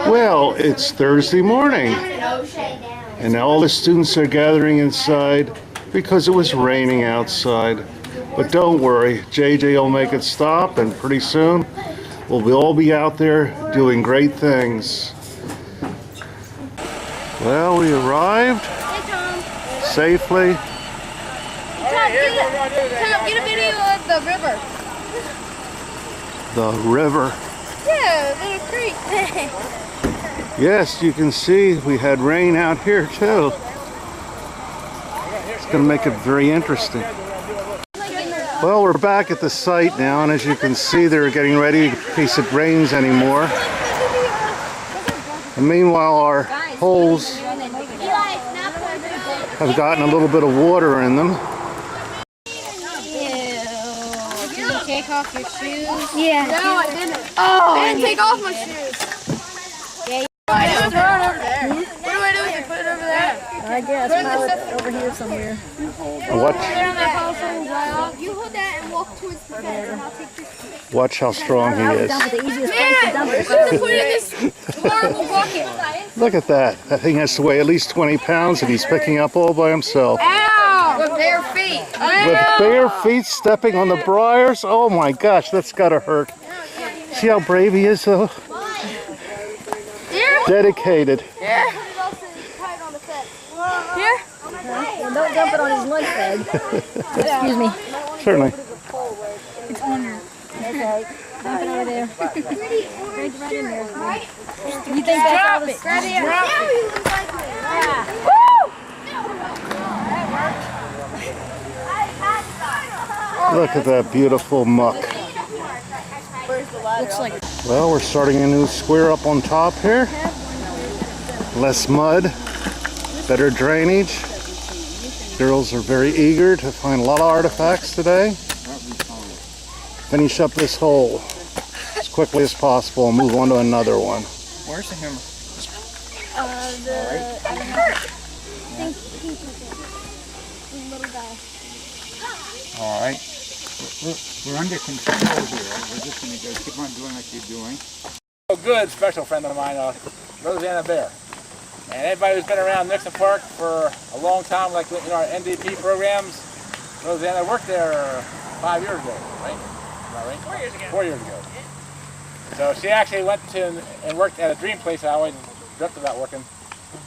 Well, it's Thursday morning, and all the students are gathering inside because it was raining outside. But don't worry, JJ will make it stop, and pretty soon we'll all be out there doing great things. Well, we arrived safely. Tom, get a video of the river. The river. Yeah, little creek. Yes, you can see we had rain out here too. It's going to make it very interesting. Well, we're back at the site now, and as you can see, they're getting ready in case it rains anymore. And meanwhile, our holes have gotten a little bit of water in them. Can you take off your shoes? Yeah. No, I didn't. Oh, I didn't take off my shoes. Yeah. What do I do? Throw it over there. What do I do with it? Put it over there. I guess pile it over here somewhere. Watch You hold that and walk towards the fence, and I'll take this. how strong he is. Dump it the easiest place to dump it. Put it in this horrible bucket. Look at that. That thing has to weigh at least 20 pounds, and he's picking up all by himself. Ow! With bare feet. With bare feet stepping on the briars? Oh my gosh, that's gotta hurt. See how brave he is though? Here? Dedicated. Here? Here? Well, don't dump it on his lunch bag. Excuse me. Certainly. It's on her. Okay. Dump it over there. Right in there. You think that's all the Look at that beautiful muck. looks like Well, we're starting a new square up on top here. Less mud, better drainage. Girls are very eager to find a lot of artifacts today. Finish up this hole as quickly as possible and move on to another one. Where's the hammer? All right. We're under control here. We're just going to go keep on doing like you're doing. A good special friend of mine, Rose Anna Behr. And anybody who's been around Nixon Park for a long time, like in our NDP programs, Rose Anna worked there 5 years ago, right? Am I right? 4 years ago. 4 years ago. So she actually went to and worked at a dream place I always dreamt about working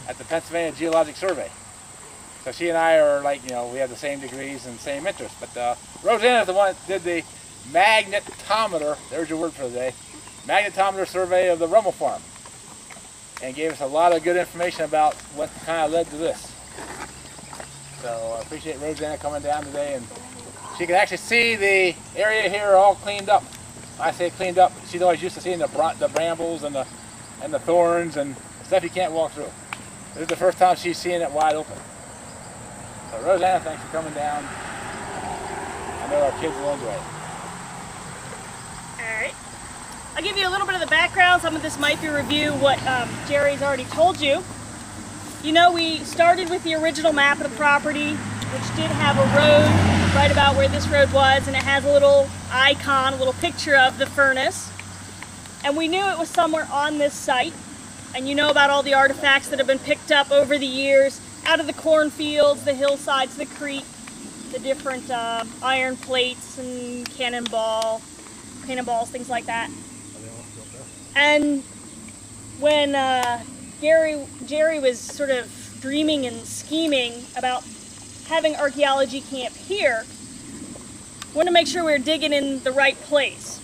at the Pennsylvania Geological Survey. So she and I are like, we have the same degrees and same interests. But Rose Anna is the one that did the magnetometer, there's your word for the day, magnetometer survey of the Rummel Farm. And gave us a lot of good information about what kind of led to this. So I appreciate Rose Anna coming down today, and she can actually see the area here all cleaned up. I say cleaned up. She's always used to seeing the brambles and the thorns and stuff you can't walk through. This is the first time she's seeing it wide open. So Rose Anna, thanks for coming down. I know our kids will enjoy it. Alright. I'll give you a little bit of the background. Some of this might be review what Jerry's already told you. We started with the original map of the property, which did have a road right about where this road was, and it has a little icon, a little picture of the furnace. And we knew it was somewhere on this site. And you know about all the artifacts that have been picked up over the years, out of the cornfields, the hillsides, the creek, the different iron plates and cannonballs, things like that. And when Jerry was sort of dreaming and scheming about having archaeology camp here, we wanted to make sure we were digging in the right place.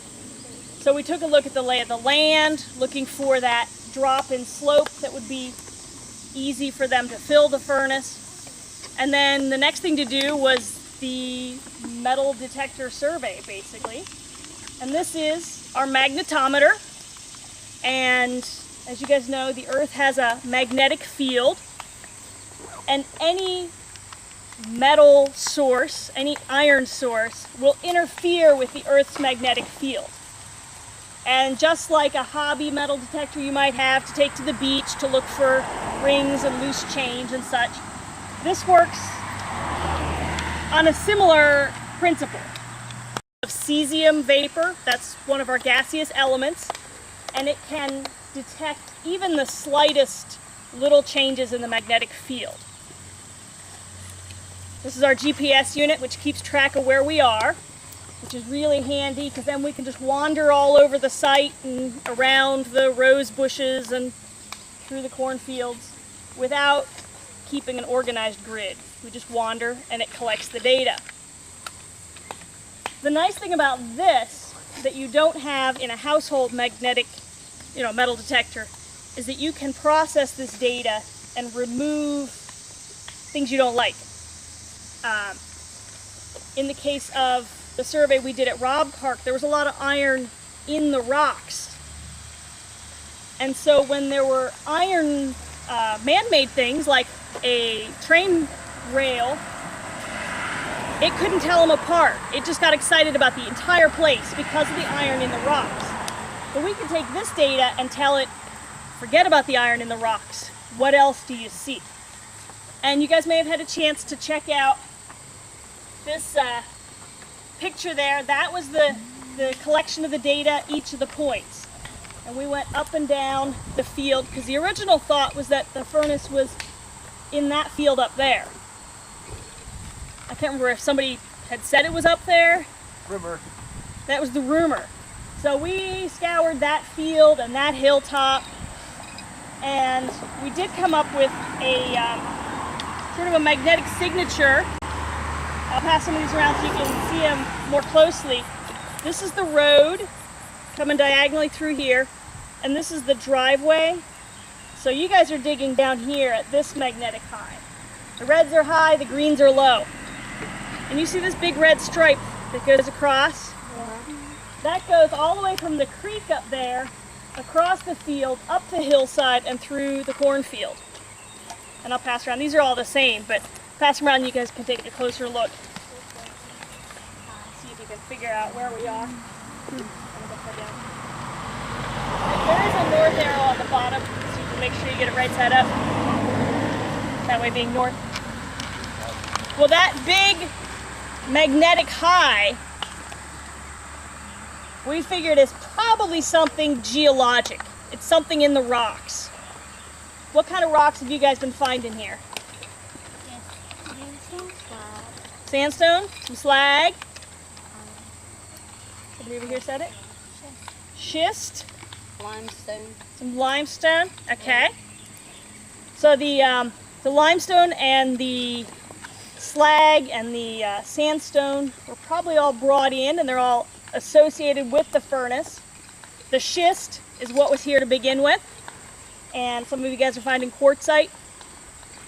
So we took a look at the lay of the land, looking for that drop in slope that would be easy for them to fill the furnace. And then the next thing to do was the metal detector survey, basically. And this is our magnetometer. And as you guys know, the Earth has a magnetic field. And any metal source, any iron source, will interfere with the Earth's magnetic field. And just like a hobby metal detector you might have to take to the beach to look for rings and loose change and such, this works on a similar principle. Of cesium vapor, that's one of our gaseous elements, and it can detect even the slightest little changes in the magnetic field. This is our GPS unit, which keeps track of where we are, which is really handy because then we can just wander all over the site and around the rose bushes and through the cornfields without keeping an organized grid. We just wander and it collects the data. The nice thing about this that you don't have in a household magnetic, metal detector is that you can process this data and remove things you don't like. In the case of the survey we did at Robb Park, there was a lot of iron in the rocks. And so when there were iron man-made things like a train rail, it couldn't tell them apart. It just got excited about the entire place because of the iron in the rocks. But we can take this data and tell it, forget about the iron in the rocks. What else do you see? And you guys may have had a chance to check out this picture there. That was the collection of the data, each of the points. And we went up and down the field because the original thought was that the furnace was in that field up there. I can't remember if somebody had said it was up there. Rumor. That was the rumor. So we scoured that field and that hilltop, and we did come up with a sort of a magnetic signature. I'll pass some of these around so you can see them more closely. This is the road coming diagonally through here, and this is the driveway. So you guys are digging down here at this magnetic high. The reds are high, the greens are low. And you see this big red stripe that goes across? Yeah. That goes all the way from the creek up there, across the field, up the hillside, and through the cornfield. And I'll pass around. These are all the same, but pass them around and you guys can take a closer look. See if you can figure out where we are. There is a north arrow on the bottom, so you can make sure you get it right side up. That way being north. Well, that big magnetic high, we figured is probably something geologic. It's something in the rocks. What kind of rocks have you guys been finding here? Sandstone? Some slag? Somebody over here said it? Schist? Limestone. Some limestone? Okay. So the limestone and the slag and the sandstone were probably all brought in, and they're all associated with the furnace. The schist is what was here to begin with, and some of you guys are finding quartzite.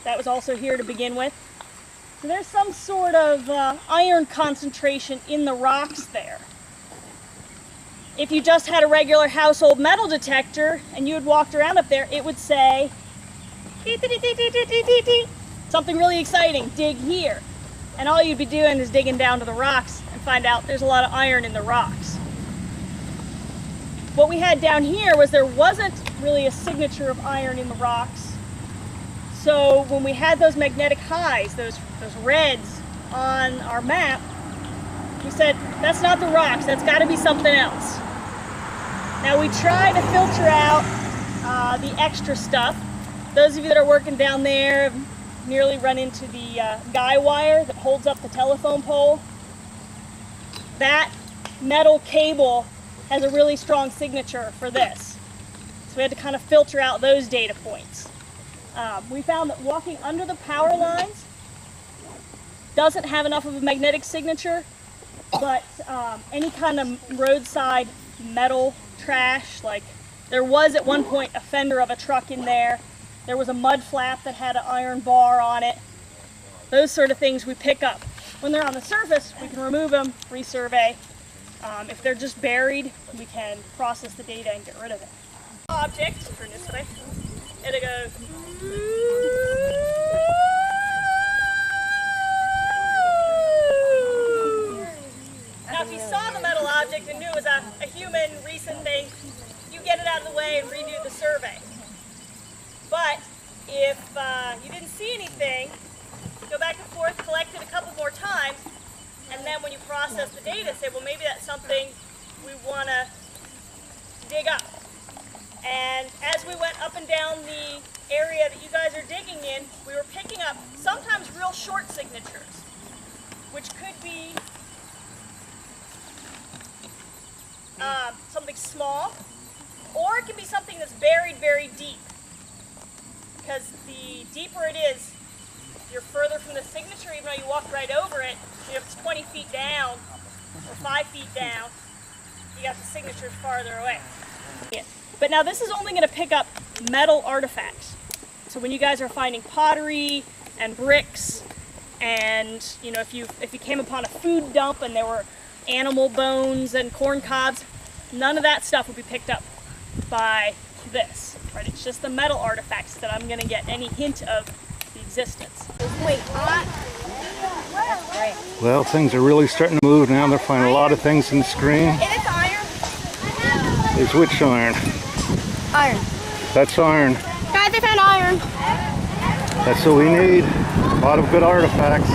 That was also here to begin with. So there's some sort of iron concentration in the rocks there. If you just had a regular household metal detector and you had walked around up there, it would say something really exciting, dig here. And all you'd be doing is digging down to the rocks and find out there's a lot of iron in the rocks. What we had down here was there wasn't really a signature of iron in the rocks. So when we had those magnetic highs, those reds on our map, we said, that's not the rocks, that's got to be something else. Now we try to filter out the extra stuff. Those of you that are working down there have nearly run into the guy wire that holds up the telephone pole. That metal cable has a really strong signature for this. So we had to kind of filter out those data points. We found that walking under the power lines doesn't have enough of a magnetic signature, but any kind of roadside metal trash, like there was at one point a fender of a truck in there, there was a mud flap that had an iron bar on it, those sort of things we pick up. When they're on the surface, we can remove them, resurvey. If they're just buried, we can process the data and get rid of it. Object, turn this way, it'll go. Now if you saw the metal object and knew it was a human recent thing, you get it out of the way and redo the survey. But if you didn't see anything, go back and forth, collect it a couple more times, and then when you process the data, say, well, maybe that's something we want to dig up. And as we went up and down the area that you guys are digging in, we were picking up sometimes real short signatures, which could be something small, or it can be something that's buried very deep. Because the deeper it is, you're further from the signature, even though you walked right over it. If it's 20 feet down or 5 feet down, you got the signatures farther away. Yeah. But now this is only going to pick up metal artifacts. So when you guys are finding pottery and bricks, and you know, if you came upon a food dump and there were animal bones and corn cobs, none of that stuff would be picked up by this. Right? It's just the metal artifacts that I'm going to get any hint of the existence. Wait, Well, things are really starting to move now. They're finding a lot of things in the screen. and it's iron. Is which iron? Iron. That's iron. Guys, I found iron. That's what we need. A lot of good artifacts.